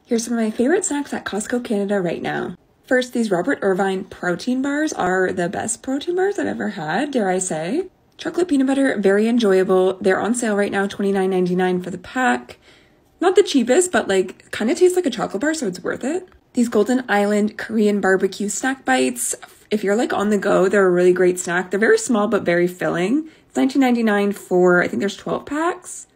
Here's some of my favorite snacks at Costco Canada right now. First, these Robert Irvine protein bars are the best protein bars I've ever had, dare I say. Chocolate peanut butter, very enjoyable. They're on sale right now, $29.99 for the pack. Not the cheapest, but like kind of tastes like a chocolate bar, so it's worth it. These Golden Island Korean barbecue snack bites. If you're like on the go, they're a really great snack. They're very small, but very filling. It's $19.99 for, I think there's 12 packs.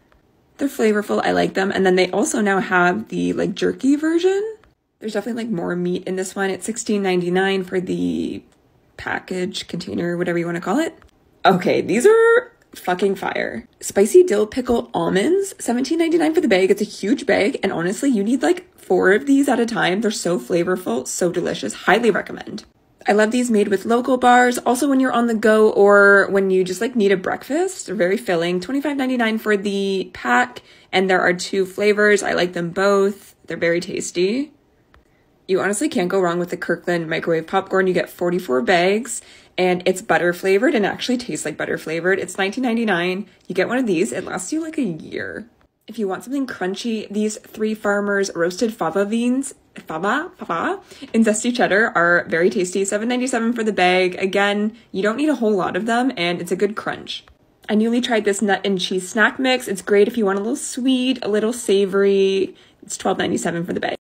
They're flavorful. I like them. And then they also now have the like jerky version. There's definitely like more meat in this one. It's $16.99 for the package, container, whatever you want to call it. Okay, these are fucking fire. Spicy dill pickle almonds, $17.99 for the bag. It's a huge bag. And honestly, you need like 4 of these at a time. They're so flavorful, so delicious. Highly recommend. I love these made with local bars. Also when you're on the go or when you just like need a breakfast, they're very filling. $25.99 for the pack. And there are 2 flavors. I like them both. They're very tasty. You honestly can't go wrong with the Kirkland microwave popcorn. You get 44 bags and it's butter flavored and actually tastes like butter flavored. It's $19.99. You get one of these. It lasts you like a year. If you want something crunchy, these 3 Farmers roasted fava beans, fava in zesty cheddar are very tasty. $7.97 for the bag. Again, you don't need a whole lot of them and it's a good crunch. I newly tried this nut and cheese snack mix. It's great if you want a little sweet, a little savory. It's $12.97 for the bag.